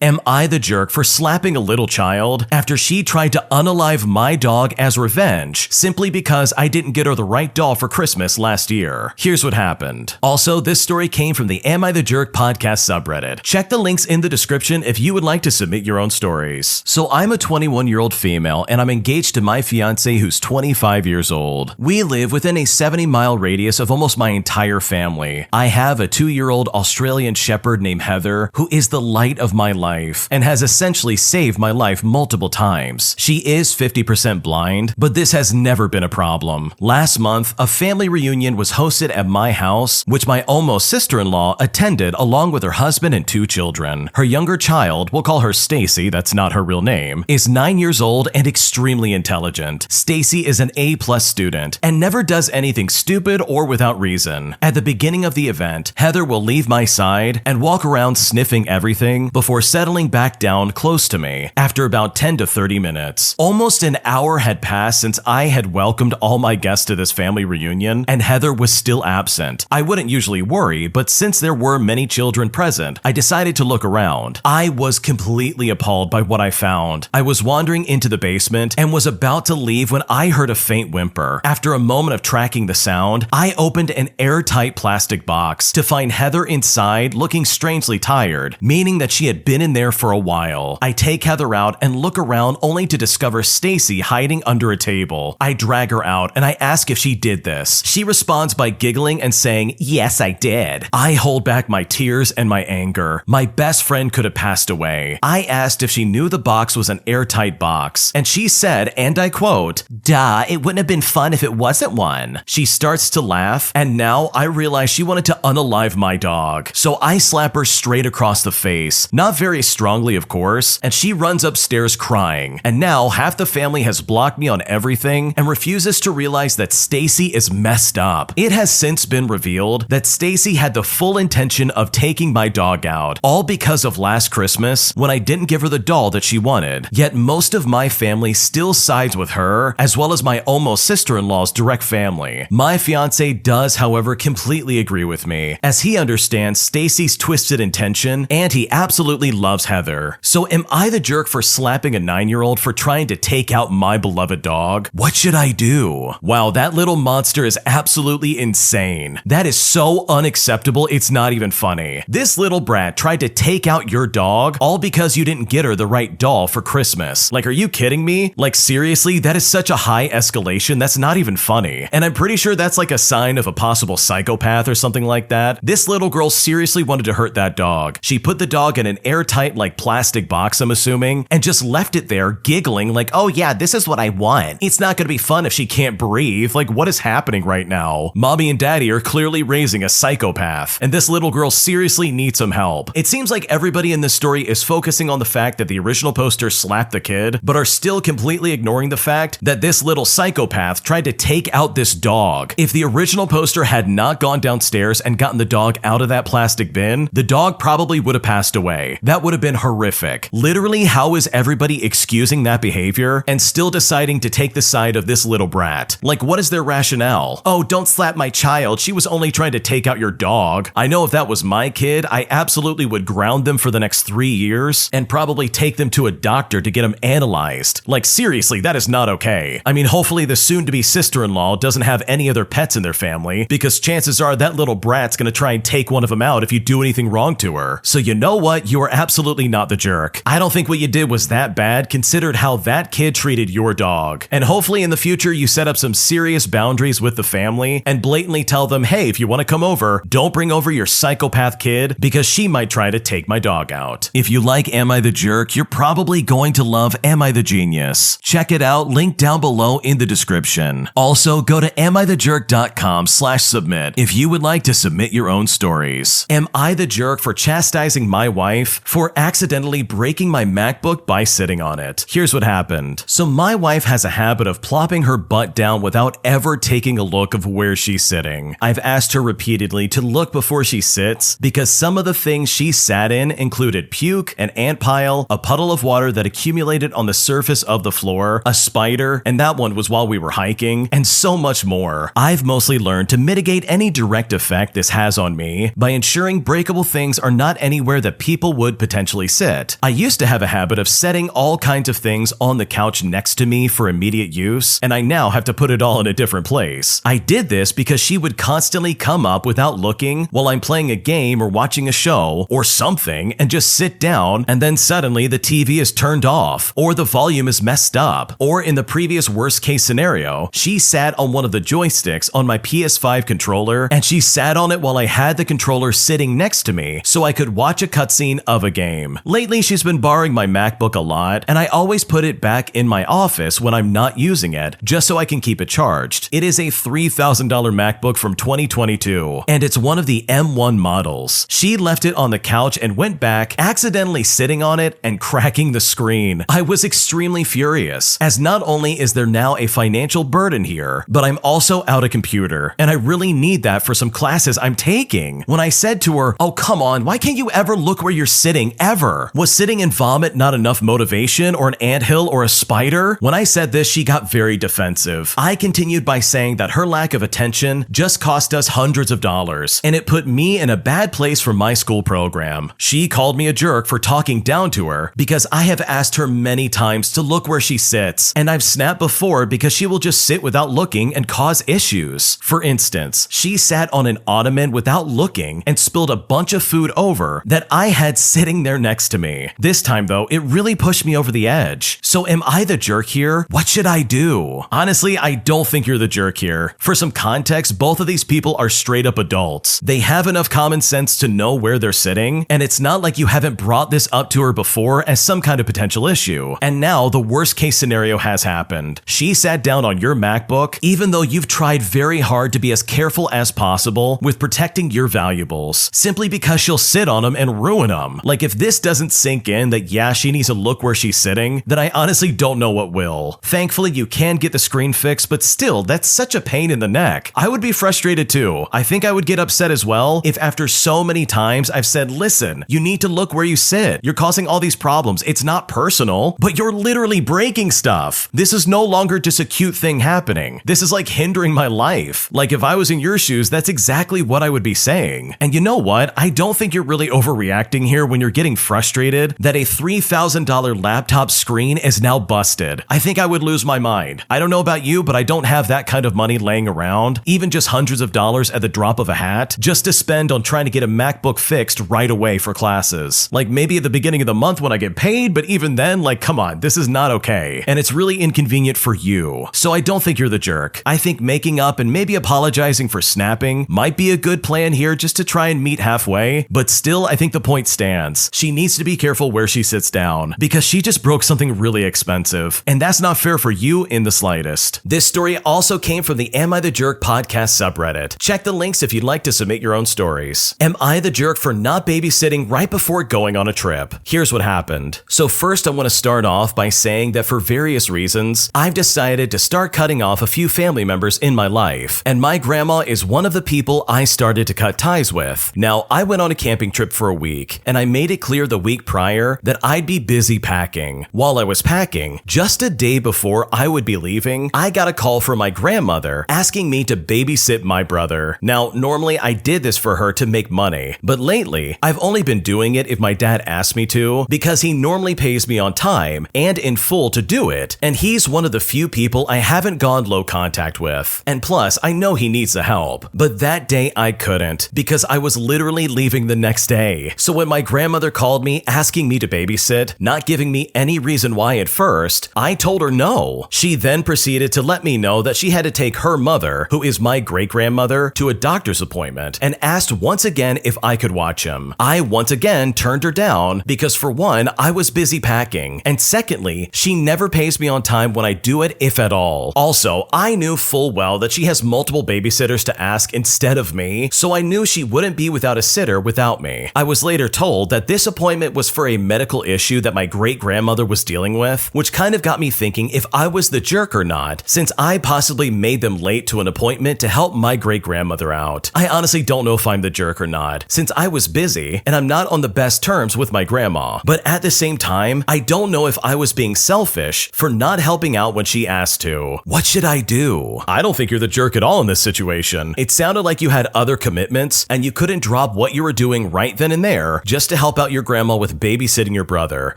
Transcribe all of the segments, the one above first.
Am I the jerk for slapping a little child after she tried to unalive my dog as revenge simply because I didn't get her the right doll for Christmas last year? Here's what happened. Also, this story came from the Am I the Jerk podcast subreddit. Check the links in the description if you would like to submit your own stories. So I'm a 21-year-old female and I'm engaged to my fiance who's 25 years old. We live within a 70-mile radius of almost my entire family. I have a 2-year-old Australian shepherd named Heather who is the light of my life and has essentially saved my life multiple times. She is 50% blind, but this has never been a problem. Last month, a family reunion was hosted at my house, which my almost sister-in-law attended along with her husband and 2 children. Her younger child, we'll call her Stacy, that's not her real name, is 9 years old and extremely intelligent. Stacy is an A+ student and never does anything stupid or without reason. At the beginning of the event, Heather will leave my side and walk around sniffing everything before settling back down close to me after about 10 to 30 minutes. Almost an hour had passed since I had welcomed all my guests to this family reunion, and Heather was still absent. I wouldn't usually worry, but since there were many children present, I decided to look around. I was completely appalled by what I found. I was wandering into the basement and was about to leave when I heard a faint whimper. After a moment of tracking the sound, I opened an airtight plastic box to find Heather inside looking strangely tired, meaning that she had been in there for a while. I take Heather out and look around only to discover Stacy hiding under a table. I drag her out and I ask if she did this. She responds by giggling and saying, "Yes, I did." I hold back my tears and my anger. My best friend could have passed away. I asked if she knew the box was an airtight box, and she said, and I quote, "Duh, it wouldn't have been fun if it wasn't one." She starts to laugh, and now I realize she wanted to unalive my dog. So I slap her straight across the face. Not very strongly, of course, and she runs upstairs crying. And now half the family has blocked me on everything and refuses to realize that Stacy is messed up. It has since been revealed that Stacy had the full intention of taking my dog out, all because of last Christmas when I didn't give her the doll that she wanted. Yet most of my family still sides with her, as well as my almost sister-in-law's direct family. My fiance does, however, completely agree with me, as he understands Stacy's twisted intention and he absolutely loves Heather. So am I the jerk for slapping a 9-year-old for trying to take out my beloved dog? What should I do? Wow, that little monster is absolutely insane. That is so unacceptable, it's not even funny. This little brat tried to take out your dog all because you didn't get her the right doll for Christmas. Like, are you kidding me? Like, seriously, that is such a high escalation, that's not even funny. And I'm pretty sure that's like a sign of a possible psychopath or something like that. This little girl seriously wanted to hurt that dog. She put the dog in an airtight, like, plastic box, I'm assuming, and just left it there giggling like, "Oh yeah, this is what I want. It's not gonna be fun if she can't breathe." Like, what is happening right now? Mommy and daddy are clearly raising a psychopath, and this little girl seriously needs some help. It seems like everybody in this story is focusing on the fact that the original poster slapped the kid, but are still completely ignoring the fact that this little psychopath tried to take out this dog. If the original poster had not gone downstairs and gotten the dog out of that plastic bin, the dog probably would have passed away. That would have been horrific. Literally, how is everybody excusing that behavior and still deciding to take the side of this little brat? Like, what is their rationale? "Oh, don't slap my child. She was only trying to take out your dog." I know if that was my kid, I absolutely would ground them for the next 3 years and probably take them to a doctor to get them analyzed. Like, seriously, that is not okay. I mean, hopefully the soon-to-be sister-in-law doesn't have any other pets in their family, because chances are that little brat's gonna try and take one of them out if you do anything wrong to her. So you know what? You are absolutely not the jerk. I don't think what you did was that bad, considered how that kid treated your dog. And hopefully in the future you set up some serious boundaries with the family and blatantly tell them, "Hey, if you want to come over, don't bring over your psychopath kid because she might try to take my dog out." If you like Am I the Jerk, you're probably going to love Am I the Genius. Check it out, link down below in the description. Also, go to amithejerk.com/submit if you would like to submit your own stories. Am I the jerk for chastising my wife for accidentally breaking my MacBook by sitting on it? Here's what happened. So my wife has a habit of plopping her butt down without ever taking a look of where she's sitting. I've asked her repeatedly to look before she sits because some of the things she sat in included puke, an ant pile, a puddle of water that accumulated on the surface of the floor, a spider, and that one was while we were hiking, and so much more. I've mostly learned to mitigate any direct effect this has on me by ensuring breakable things are not anywhere that people would potentially sit. I used to have a habit of setting all kinds of things on the couch next to me for immediate use, and I now have to put it all in a different place. I did this because she would constantly come up without looking while I'm playing a game or watching a show or something and just sit down, and then suddenly the TV is turned off or the volume is messed up, or in the previous worst case scenario, she sat on one of the joysticks on my PS5 controller and she sat on it while I had the controller sitting next to me so I could watch a cutscene of a game. Lately, she's been borrowing my MacBook a lot, and I always put it back in my office when I'm not using it, just so I can keep it charged. It is a $3,000 MacBook from 2022, and it's one of the M1 models. She left it on the couch and went back, accidentally sitting on it and cracking the screen. I was extremely furious, as not only is there now a financial burden here, but I'm also out a computer, and I really need that for some classes I'm taking. When I said to her, "Oh, come on, why can't you ever look where you're sitting, ever? Was sitting in vomit not enough motivation, or an anthill, or a spider?" When I said this, she got very defensive. I continued by saying that her lack of attention just cost us hundreds of dollars, and it put me in a bad place for my school program. She called me a jerk for talking down to her because I have asked her many times to look where she sits, and I've snapped before because she will just sit without looking and cause issues. For instance, she sat on an ottoman without looking and spilled a bunch of food over that I had sitting there next to me. This time though, it really pushed me over the edge. So am I the jerk here? What should I do? Honestly, I don't think you're the jerk here. For some context, both of these people are straight up adults. They have enough common sense to know where they're sitting, and it's not like you haven't brought this up to her before as some kind of potential issue. And now the worst case scenario has happened. She sat down on your MacBook, even though you've tried very hard to be as careful as possible with protecting your valuables, simply because she'll sit on them and ruin them. Like, if this doesn't sink in that yeah, she needs to look where she's sitting, then I honestly don't know what will. Thankfully, you can get the screen fixed, but still, that's such a pain in the neck. I would be frustrated too. I think I would get upset as well if after so many times I've said, listen, you need to look where you sit. You're causing all these problems. It's not personal, but you're literally breaking stuff. This is no longer just a cute thing happening. This is like hindering my life. Like, if I was in your shoes, that's exactly what I would be saying. And you know what? I don't think you're really overreacting here when you're getting frustrated that a $3,000 laptop screen is now busted. I think I would lose my mind. I don't know about you, but I don't have that kind of money laying around, even just hundreds of dollars at the drop of a hat, just to spend on trying to get a MacBook fixed right away for classes. Like, maybe at the beginning of the month when I get paid, but even then, like, come on, this is not okay. And it's really inconvenient for you. So I don't think you're the jerk. I think making up and maybe apologizing for snapping might be a good plan here, just to try and meet halfway, but still, I think the point stands. She needs to be careful where she sits down, because she just broke something really expensive, and that's not fair for you in the slightest. This story also came from the Am I the Jerk podcast subreddit. Check the links if you'd like to submit your own stories. Am I the jerk for not babysitting right before going on a trip? Here's what happened. So first, I want to start off by saying that for various reasons, I've decided to start cutting off a few family members in my life, and my grandma is one of the people I started to cut ties with. Now, I went on a camping trip for a week, and I made it clear the week prior that I'd be busy packing. While I was packing, just a day before I would be leaving, I got a call from my grandmother asking me to babysit my brother. Now, normally I did this for her to make money, but lately, I've only been doing it if my dad asked me to, because he normally pays me on time and in full to do it, and he's one of the few people I haven't gone low contact with. And plus, I know he needs the help. But that day I couldn't, because I was literally leaving the next day. So when my grandmother called me asking me to babysit, not giving me any reason why at first, I told her no. She then proceeded to let me know that she had to take her mother, who is my great-grandmother, to a doctor's appointment, and asked once again if I could watch him. I once again turned her down because, for one, I was busy packing, and secondly, she never pays me on time when I do it, if at all. Also, I knew full well that she has multiple babysitters to ask instead of me, so I knew she wouldn't be without a sitter without me. I was later told that this appointment was for a medical issue that my great-grandmother was dealing with, which kind of got me thinking if I was the jerk or not, since I possibly made them late to an appointment to help my great-grandmother out. I honestly don't know if I'm the jerk or not, since I was busy and I'm not on the best terms with my grandma. But at the same time, I don't know if I was being selfish for not helping out when she asked to. What should I do? I don't think you're the jerk at all in this situation. It sounded like you had other commitments and you couldn't drop what you were doing right then and there just to help help out your grandma with babysitting your brother.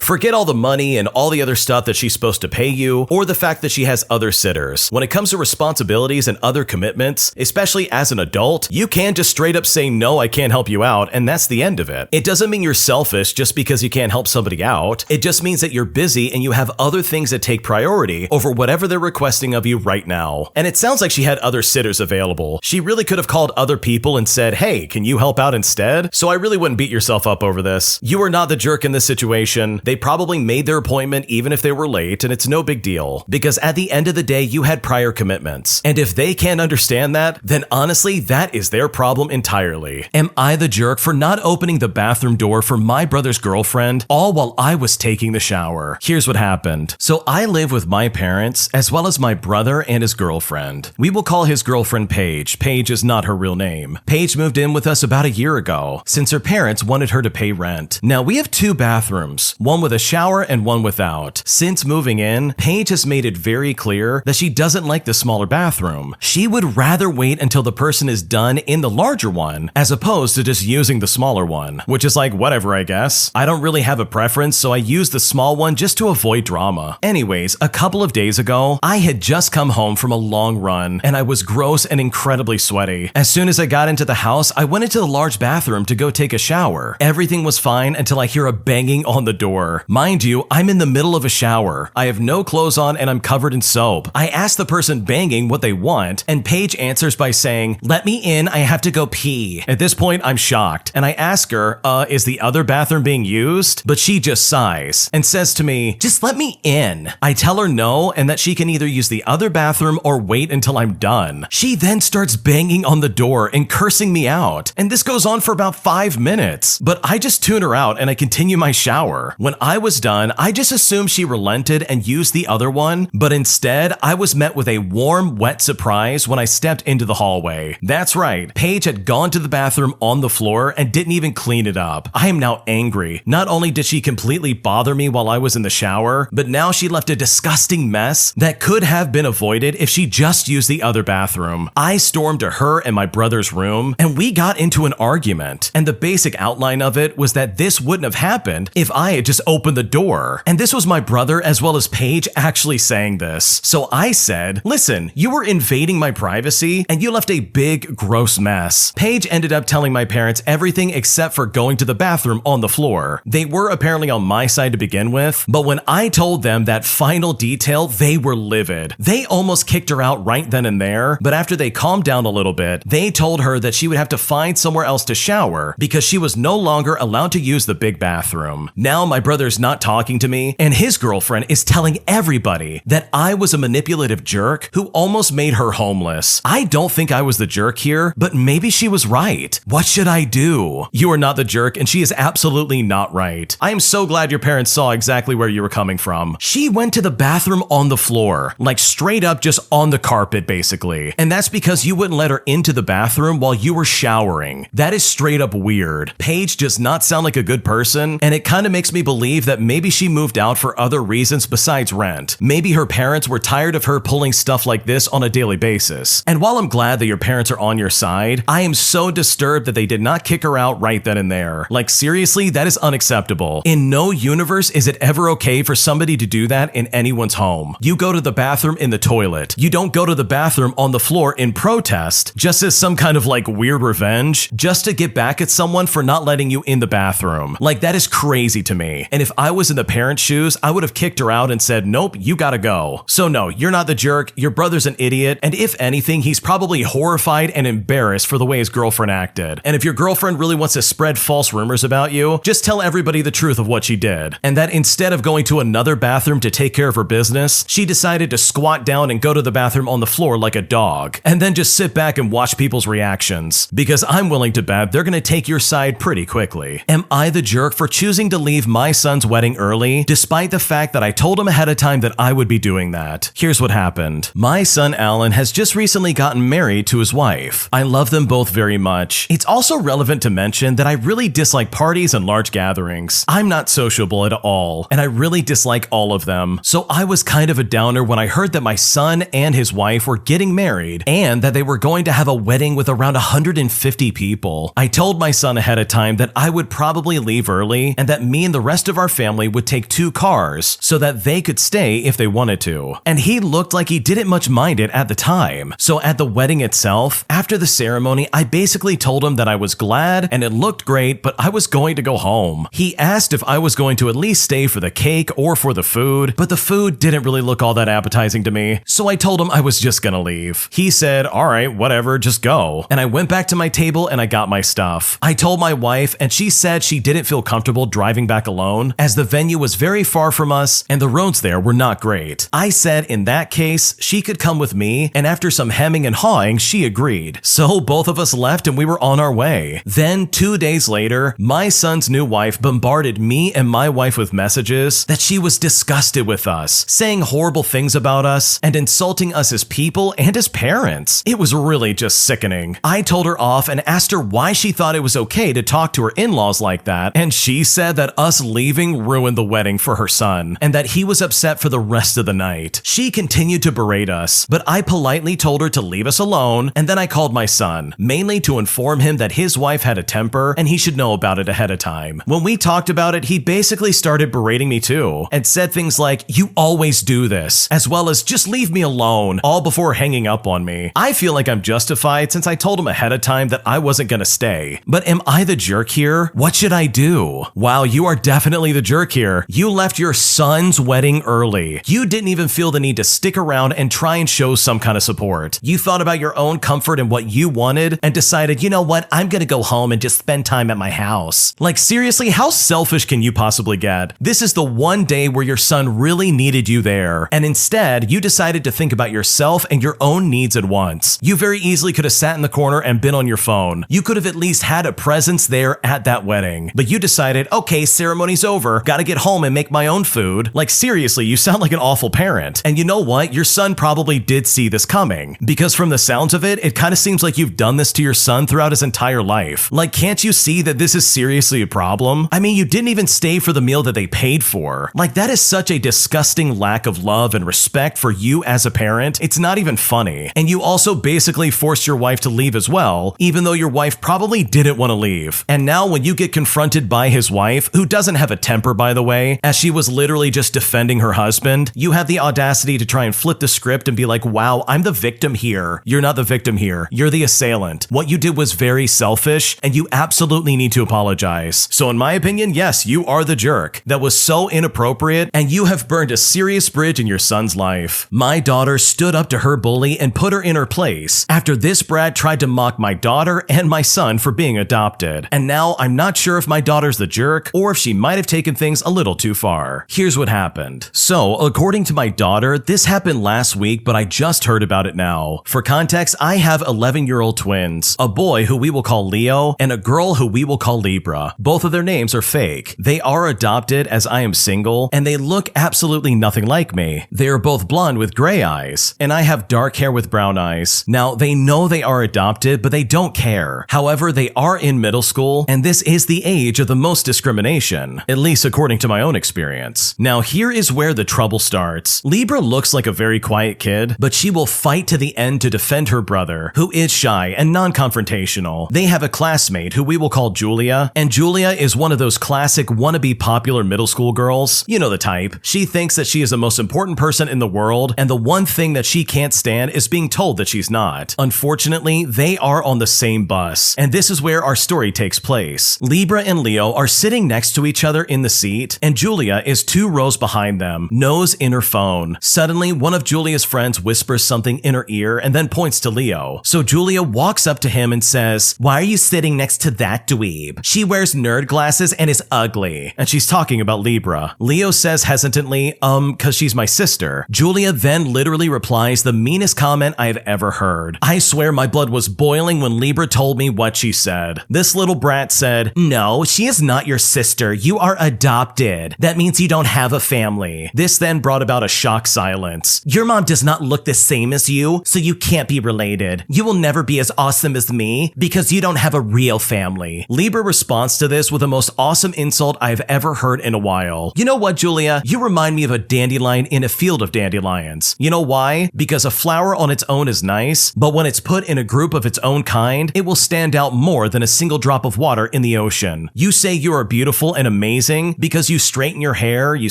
Forget all the money and all the other stuff that she's supposed to pay you, or the fact that she has other sitters. When it comes to responsibilities and other commitments, especially as an adult, you can just straight up say, no, I can't help you out, and that's the end of it. It doesn't mean you're selfish just because you can't help somebody out. It just means that you're busy and you have other things that take priority over whatever they're requesting of you right now. And it sounds like she had other sitters available. She really could have called other people and said, hey, can you help out instead? So I really wouldn't beat yourself up over this. You are not the jerk in this situation. They probably made their appointment even if they were late, and it's no big deal. Because at the end of the day, you had prior commitments. And if they can't understand that, then honestly, that is their problem entirely. Am I the jerk for not opening the bathroom door for my brother's girlfriend, all while I was taking the shower? Here's what happened. So I live with my parents, as well as my brother and his girlfriend. We will call his girlfriend Paige. Paige is not her real name. Paige moved in with us about a year ago, since her parents wanted her to pay rent. Now, we have two bathrooms, one with a shower and one without. Since moving in, Paige has made it very clear that she doesn't like the smaller bathroom. She would rather wait until the person is done in the larger one, as opposed to just using the smaller one, which is like, whatever, I guess. I don't really have a preference, so I use the small one just to avoid drama. Anyways, a couple of days ago, I had just come home from a long run, and I was gross and incredibly sweaty. As soon as I got into the house, I went into the large bathroom to go take a shower. Everything was fine until I hear a banging on the door. Mind you, I'm in the middle of a shower. I have no clothes on and I'm covered in soap. I ask the person banging what they want, and Paige answers by saying, "Let me in, I have to go pee." At this point, I'm shocked, and I ask her, is the other bathroom being used? But she just sighs and says to me, "Just let me in." I tell her no, and that she can either use the other bathroom or wait until I'm done. She then starts banging on the door and cursing me out, and this goes on for about 5 minutes. But I just tune her out and I continue my shower. When I was done, I just assumed she relented and used the other one, but instead, I was met with a warm, wet surprise when I stepped into the hallway. That's right, Paige had gone to the bathroom on the floor and didn't even clean it up. I am now angry. Not only did she completely bother me while I was in the shower, but now she left a disgusting mess that could have been avoided if she just used the other bathroom. I stormed to her and my brother's room, and we got into an argument. And the basic outline of it was that this wouldn't have happened if I had just opened the door. And this was my brother as well as Paige actually saying this. So I said, "Listen, you were invading my privacy and you left a big, gross mess." Paige ended up telling my parents everything except for going to the bathroom on the floor. They were apparently on my side to begin with, but when I told them that final detail, they were livid. They almost kicked her out right then and there, but after they calmed down a little bit, they told her that she would have to find somewhere else to shower because she was no longer allowed to use the big bathroom. Now my brother's not talking to me, and his girlfriend is telling everybody that I was a manipulative jerk who almost made her homeless. I don't think I was the jerk here, but maybe she was right. What should I do? You are not the jerk, and she is absolutely not right. I am so glad your parents saw exactly where you were coming from. She went to the bathroom on the floor, like straight up just on the carpet basically. And that's because you wouldn't let her into the bathroom while you were showering. That is straight up weird. Paige does not sound like a good person, and it kind of makes me believe that maybe she moved out for other reasons besides rent. Maybe her parents were tired of her pulling stuff like this on a daily basis. And while I'm glad that your parents are on your side, I am so disturbed that they did not kick her out right then and there. Like seriously, that is unacceptable. In no universe is it ever okay for somebody to do that in anyone's home. You go to the bathroom in the toilet. You don't go to the bathroom on the floor in protest, just as some kind of like weird revenge, just to get back at someone for not letting you in the bathroom. Like that is crazy to me. And if I was in the parents' shoes, I would have kicked her out and said, "Nope, you gotta go." So no, you're not the jerk. Your brother's an idiot. And if anything, he's probably horrified and embarrassed for the way his girlfriend acted. And if your girlfriend really wants to spread false rumors about you, just tell everybody the truth of what she did. And that instead of going to another bathroom to take care of her business, she decided to squat down and go to the bathroom on the floor like a dog, and then just sit back and watch people's reactions. Because I'm willing to bet they're gonna take your side pretty quickly. Am I the jerk for choosing to leave my son's wedding early, despite the fact that I told him ahead of time that I would be doing that? Here's what happened. My son Alan has just recently gotten married to his wife. I love them both very much. It's also relevant to mention that I really dislike parties and large gatherings. I'm not sociable at all, and I really dislike all of them. So I was kind of a downer when I heard that my son and his wife were getting married and that they were going to have a wedding with around 150 people. I told my son ahead of time that I would probably probably leave early and that me and the rest of our family would take 2 cars so that they could stay if they wanted to. And he looked like he didn't much mind it at the time. So at the wedding itself, after the ceremony, I basically told him that I was glad and it looked great, but I was going to go home. He asked if I was going to at least stay for the cake or for the food, but the food didn't really look all that appetizing to me, so I told him I was just gonna leave. He said, alright, whatever, just go. And I went back to my table and I got my stuff. I told my wife and she said she didn't feel comfortable driving back alone as the venue was very far from us and the roads there were not great. I said in that case, she could come with me, and after some hemming and hawing, she agreed. So both of us left and we were on our way. Then 2 days later, my son's new wife bombarded me and my wife with messages that she was disgusted with us, saying horrible things about us and insulting us as people and as parents. It was really just sickening. I told her off and asked her why she thought it was okay to talk to her in-laws like that, and she said that us leaving ruined the wedding for her son and that he was upset for the rest of the night. She continued to berate us, but I politely told her to leave us alone, and then I called my son, mainly to inform him that his wife had a temper and he should know about it ahead of time. When we talked about it, he basically started berating me too and said things like, "You always do this," as well as "just leave me alone," all before hanging up on me. I feel like I'm justified since I told him ahead of time that I wasn't gonna stay. But am I the jerk here? What should I do? Wow, you are definitely the jerk here. You left your son's wedding early. You didn't even feel the need to stick around and try and show some kind of support. You thought about your own comfort and what you wanted and decided, you know what, I'm gonna go home and just spend time at my house. Like seriously, how selfish can you possibly get? This is the one day where your son really needed you there, and instead, you decided to think about yourself and your own needs at once. You very easily could have sat in the corner and been on your phone. You could have at least had a presence there at that wedding, but you decided, okay, ceremony's over, gotta get home and make my own food. Like seriously, you sound like an awful parent. And you know what? Your son probably did see this coming, because from the sounds of it, it kind of seems like you've done this to your son throughout his entire life. Like, can't you see that this is seriously a problem? I mean, you didn't even stay for the meal that they paid for. Like, that is such a disgusting lack of love and respect for you as a parent. It's not even funny. And you also basically forced your wife to leave as well, even though your wife probably didn't want to leave. And now when you get confronted by his wife, who doesn't have a temper by the way, as she was literally just defending her husband, you have the audacity to try and flip the script and be like, wow, I'm the victim here. You're not the victim here. You're the assailant. What you did was very selfish, and you absolutely need to apologize. So in my opinion, yes, you are the jerk. That was so inappropriate, and you have burned a serious bridge in your son's life. My daughter stood up to her bully and put her in her place after this brat tried to mock my daughter and my son for being adopted. And now I'm not sure if my daughter's the jerk or if she might have taken things a little too far. Here's what happened. So, according to my daughter, this happened last week, but I just heard about it now. For context, I have 11-year-old twins, a boy who we will call Leo and a girl who we will call Libra. Both of their names are fake. They are adopted as I am single, and they look absolutely nothing like me. They are both blonde with gray eyes, and I have dark hair with brown eyes. Now, they know they are adopted, but they don't care. However, they are in middle school, and this is the age of the most discrimination, at least according to my own experience. Now, here is where the trouble starts. Libra looks like a very quiet kid, but she will fight to the end to defend her brother, who is shy and non-confrontational. They have a classmate who we will call Julia, and Julia is one of those classic wannabe popular middle school girls. You know the type. She thinks that she is the most important person in the world, and the one thing that she can't stand is being told that she's not. Unfortunately, they are on the same bus, and this is where our story takes place. Libra and Leo are sitting next to each other in the seat, and Julia is 2 rows behind them, nose in her phone. Suddenly, one of Julia's friends whispers something in her ear and then points to Leo. So Julia walks up to him and says, "Why are you sitting next to that dweeb? She wears nerd glasses and is ugly." And she's talking about Libra. Leo says hesitantly, "'Cause she's my sister." Julia then literally replies the meanest comment I've ever heard. I swear my blood was boiling when Libra told me what she said. This little brat said, "No, she is not your sister. You are adopted. That means you don't have a family." This then brought about a shocked silence. "Your mom does not look the same as you, so you can't be related. You will never be as awesome as me because you don't have a real family." Libra responds to this with the most awesome insult I've ever heard in a while. "You know what, Julia? You remind me of a dandelion in a field of dandelions. You know why? Because a flower on its own is nice, but when it's put in a group of its own kind, it will stand out more than a single drop of water in the ocean. emotion. You say you are beautiful and amazing because you straighten your hair, you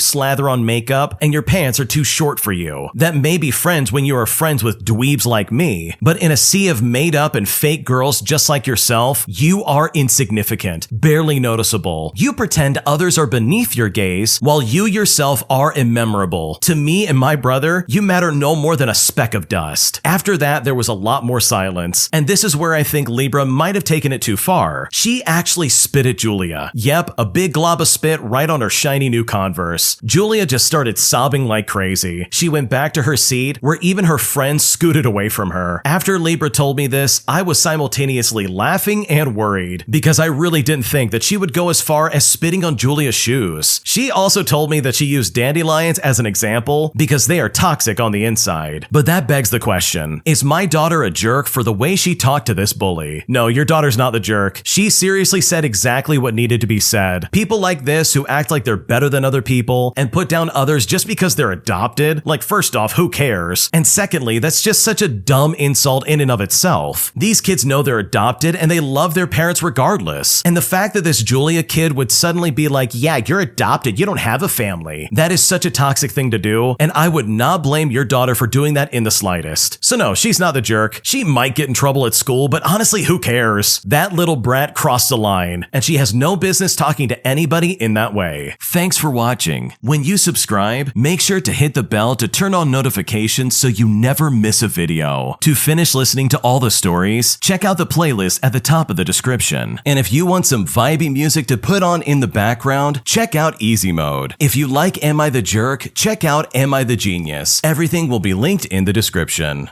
slather on makeup, and your pants are too short for you. That may be friends when you are friends with dweebs like me, but in a sea of made up and fake girls just like yourself, you are insignificant, barely noticeable. You pretend others are beneath your gaze while you yourself are immemorable. To me and my brother, you matter no more than a speck of dust. After that, there was a lot more silence, and this is where I think Libra might have taken it too far. She actually spit at Julia. Yep, a big glob of spit right on her shiny new Converse. Julia just started sobbing like crazy. She went back to her seat, where even her friends scooted away from her. After Libra told me this, I was simultaneously laughing and worried, because I really didn't think that she would go as far as spitting on Julia's shoes. She also told me that she used dandelions as an example because they are toxic on the inside. But that begs the question, is my daughter a jerk for the way she talked to this bully? No, your daughter's not the jerk. She seriously said exactly what needed to be said. People like this who act like they're better than other people and put down others just because they're adopted, like first off, who cares? And secondly, that's just such a dumb insult in and of itself. These kids know they're adopted and they love their parents regardless. And the fact that this Julia kid would suddenly be like, yeah, you're adopted, you don't have a family. That is such a toxic thing to do, and I would not blame your daughter for doing that in the slightest. So no, she's not the jerk. She might get in trouble at school, but honestly, who cares? That little brat crossed the line, and she has no business talking to anybody in that way. Thanks for watching. When you subscribe, make sure to hit the bell to turn on notifications so you never miss a video. To finish listening to all the stories, check out the playlist at the top of the description. And if you want some vibey music to put on in the background, check out easymode. If you like Am I the Jerk, check out Am I the Genius. Everything will be linked in the description.